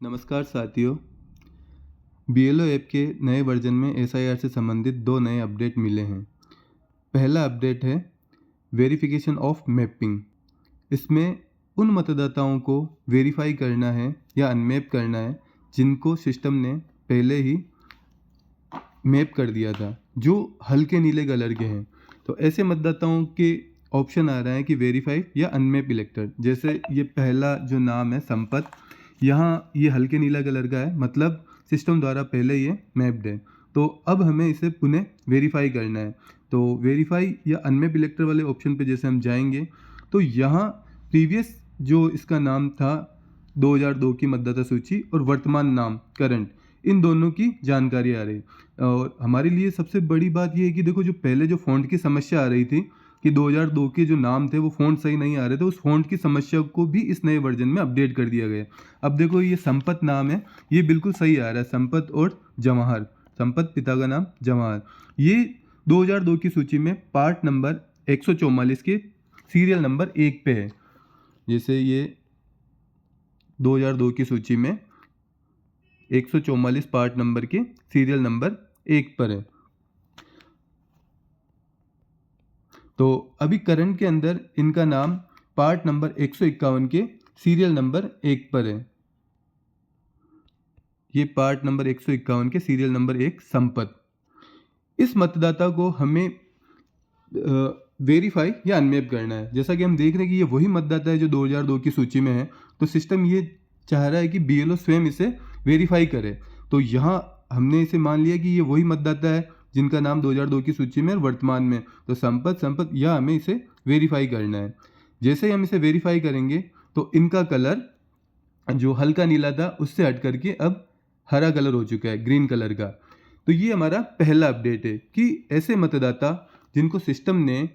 नमस्कार साथियों। BLO app के नए वर्जन में एसआईआर से संबंधित दो नए अपडेट मिले हैं। पहला अपडेट है वेरिफिकेशन ऑफ मैपिंग। इसमें उन मतदाताओं को वेरीफाई करना है या अनमैप करना है जिनको सिस्टम ने पहले ही मैप कर दिया था, जो हल्के नीले कलर के हैं। तो ऐसे मतदाताओं के ऑप्शन आ रहा है कि वेरीफाई या अनमैप इलेक्टर। जैसे ये पहला जो नाम है संपत, यहाँ ये हल्के नीला कलर का है, मतलब सिस्टम द्वारा पहले ये मैप्ड है। तो अब हमें इसे पुनः वेरीफाई करना है। तो वेरीफाई या अनमैप इलेक्टर वाले ऑप्शन पे जैसे हम जाएंगे तो यहाँ प्रीवियस जो इसका नाम था 2002 की मतदाता सूची और वर्तमान नाम करंट, इन दोनों की जानकारी आ रही। और हमारे लिए सबसे बड़ी बात यह है कि देखो, जो पहले जो फ़ॉन्ट की समस्या आ रही थी कि 2002 के जो नाम थे वो फ़ॉन्ट सही नहीं आ रहे थे, उस फ़ॉन्ट की समस्या को भी इस नए वर्जन में अपडेट कर दिया गया। अब देखो, ये संपत नाम है, ये बिल्कुल सही आ रहा है, संपत और जवाहर, संपत पिता का नाम जवाहर। ये 2002 की सूची में पार्ट नंबर 144 के सीरियल नंबर 1 पे है। जैसे ये 2002 की सूची में 144 पार्ट नंबर के सीरियल नंबर 1 पर है। तो अभी करंट के अंदर इनका नाम पार्ट नंबर 151 के सीरियल नंबर 1 पर है। ये पार्ट नंबर 151 के सीरियल नंबर 1 संपत। इस मतदाता को हमें वेरीफाई या अनमैप करना है। जैसा कि हम देख रहे हैं कि ये वही मतदाता है जो 2002 की सूची में है, तो सिस्टम ये चाह रहा है कि बीएलओ स्वयं इसे वेरीफाई करे। तो यहाँ हमने इसे मान लिया कि ये वही मतदाता है जिनका नाम 2002 की सूची में और वर्तमान में, तो संपत या हमें इसे वेरीफाई करना है। जैसे ही हम इसे वेरीफाई करेंगे तो इनका कलर जो हल्का नीला था उससे हट करके अब हरा कलर हो चुका है, ग्रीन कलर का। तो ये हमारा पहला अपडेट है कि ऐसे मतदाता जिनको सिस्टम ने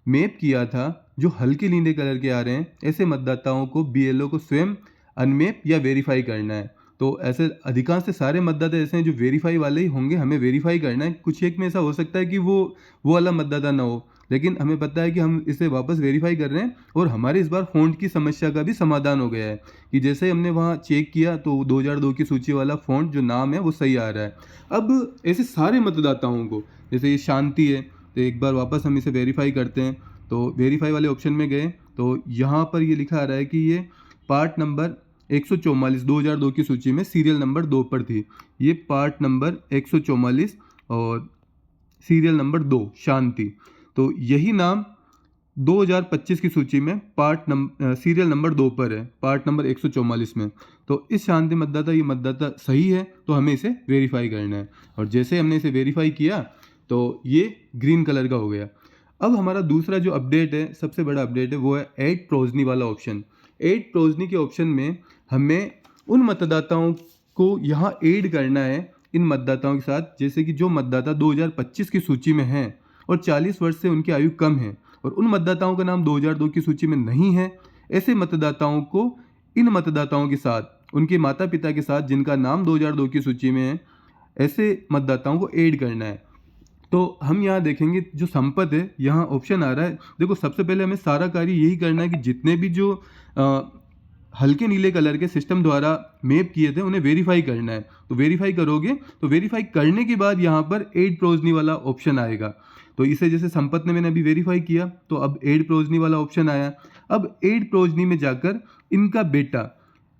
मैप किया था, जो हल्के नीले कलर के आ रहे हैं, ऐसे मतदाताओं को बीएलओ को स्वयं अनमैप या वेरीफाई करना है। तो ऐसे अधिकांश से सारे मतदाता ऐसे हैं जो वेरीफाई वाले ही होंगे, हमें वेरीफाई करना है। कुछ एक में ऐसा हो सकता है कि वो वाला मतदाता ना हो, लेकिन हमें पता है कि हम इसे वापस वेरीफाई कर रहे हैं। और हमारे इस बार फ़ॉन्ट की समस्या का भी समाधान हो गया है कि जैसे हमने वहाँ चेक किया तो 2002 की सूची वाला फ़ॉन्ट जो नाम है वो सही आ रहा है। अब ऐसे सारे मतदाताओं को, जैसे ये शांति है, तो एक बार वापस हम इसे वेरीफाई करते हैं। तो वेरीफाई वाले ऑप्शन में गए तो यहाँ पर ये लिखा आ रहा है कि ये पार्ट नंबर 144 2002 की सूची में सीरियल नंबर 2 पर थी। ये पार्ट नंबर 144 और सीरियल नंबर 2 शांति। तो यही नाम 2025 की सूची में सीरियल नंबर 2 पर है, पार्ट नंबर 144 में। तो इस शांति मतदाता, ये मतदाता सही है, तो हमें इसे वेरीफाई करना है। और जैसे हमने इसे वेरीफाई किया तो ये ग्रीन कलर का हो गया। अब हमारा दूसरा जो अपडेट है, सबसे बड़ा अपडेट है, वो है ऐड प्रोजनी वाला ऑप्शन। ऐड प्रोजनी के ऑप्शन में हमें उन मतदाताओं को यहाँ ऐड करना है इन मतदाताओं के साथ, जैसे कि जो मतदाता 2025 की सूची में हैं और 40 वर्ष से उनकी आयु कम है, और उन मतदाताओं का नाम 2002 की सूची में नहीं है। ऐसे मतदाताओं को इन मतदाताओं के साथ, उनके माता पिता के साथ जिनका नाम 2002 की सूची में है, ऐसे मतदाताओं को ऐड करना है। तो हम यहाँ देखेंगे जो संपत है, यहाँ ऑप्शन आ रहा है। देखो, सबसे पहले हमें सारा कार्य यही करना है कि जितने भी जो हल्के नीले कलर के सिस्टम द्वारा मैप किए थे उन्हें वेरीफाई करना है। तो वेरीफाई करोगे तो वेरीफाई करने के बाद यहाँ पर एड प्रोजनी वाला ऑप्शन आएगा। तो इसे जैसे संपत ने मैंने अभी वेरीफाई किया तो अब एड प्रोजनी वाला ऑप्शन आया। अब एड प्रोजनी में जाकर इनका बेटा,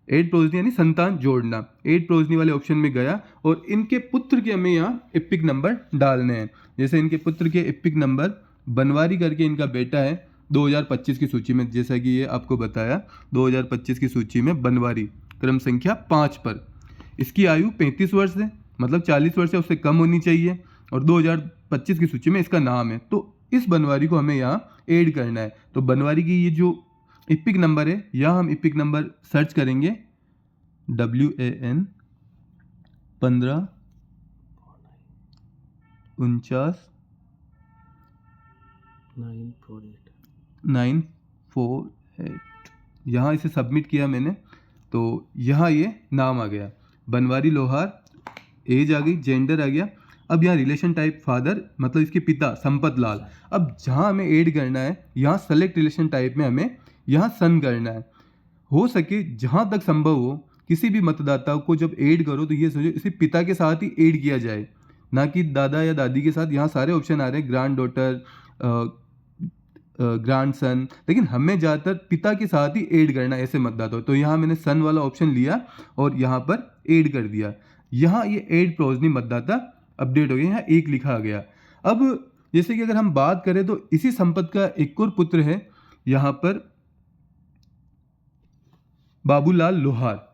एड प्रोजनी यानी संतान जोड़ना, एड प्रोजनी वाले ऑप्शन में गया और इनके पुत्र के हमें यहाँ एपिक नंबर डालने हैं। जैसे इनके पुत्र के एपिक नंबर बनवारी करके इनका बेटा है 2025 की सूची में, जैसा कि ये आपको बताया 2025 की सूची में बनवारी क्रम संख्या 5 पर। इसकी आयु 35 वर्ष है, मतलब 40 वर्ष से उससे कम होनी चाहिए, और 2025 की सूची में इसका नाम है। तो इस बनवारी को हमें यहाँ ऐड करना है। तो बनवारी की ये जो इपिक नंबर है, यहाँ हम इपिक नंबर सर्च करेंगे WAN 15 49 948। यहाँ इसे सबमिट किया मैंने तो यहाँ ये नाम आ गया, बनवारी लोहार, एज आ गई, जेंडर आ गया। अब यहाँ रिलेशन टाइप फादर, मतलब इसके पिता संपत लाल। अब जहाँ हमें ऐड करना है, यहाँ सेलेक्ट रिलेशन टाइप में हमें यहाँ सन करना है। हो सके जहाँ तक संभव हो किसी भी मतदाता को जब ऐड करो तो ये सोचो इसे पिता के साथ ही ऐड किया जाए, ना कि दादा या दादी के साथ। यहाँ सारे ऑप्शन आ रहे हैं, ग्रैंड डॉटर, ग्रैंड सन, लेकिन हमें ज़्यादातर पिता के साथ ही ऐड करना है ऐसे मतदाता। तो यहाँ मैंने सन वाला ऑप्शन लिया और यहाँ पर ऐड कर दिया। यहाँ ये ऐड प्रोजनी मतदाता अपडेट हो गया, यहाँ एक लिखा गया। अब जैसे कि अगर हम बात करें तो इसी संपत्ति का एक और पुत्र है यहाँ पर बाबूलाल लोहार।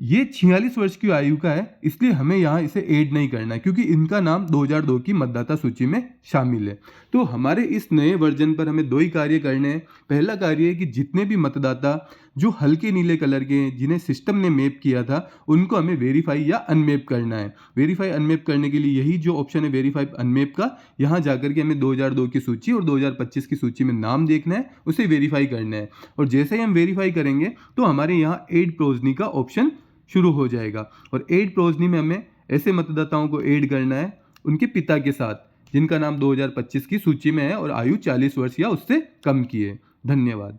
ये 46 वर्ष की आयु का है, इसलिए हमें यहाँ इसे ऐड नहीं करना है क्योंकि इनका नाम 2002 की मतदाता सूची में शामिल है। तो हमारे इस नए वर्जन पर हमें दो ही कार्य करने हैं। पहला कार्य है कि जितने भी मतदाता जो हल्के नीले कलर के हैं, जिन्हें सिस्टम ने मैप किया था, उनको हमें वेरीफाई या अनमैप करना है। वेरीफाई अनमैप करने के लिए यही जो ऑप्शन है वेरीफाई अनमैप का, यहाँ जाकर के हमें 2002 की सूची और 2025 की सूची में नाम देखना है, उसे वेरीफाई करना है। और जैसे ही हम वेरीफाई करेंगे तो हमारे यहाँ ऐड प्रोजनी का ऑप्शन शुरू हो जाएगा। और ऐड प्रोजनी में हमें ऐसे मतदाताओं को ऐड करना है उनके पिता के साथ जिनका नाम 2025 की सूची में है और आयु 40 वर्ष या उससे कम की है। धन्यवाद।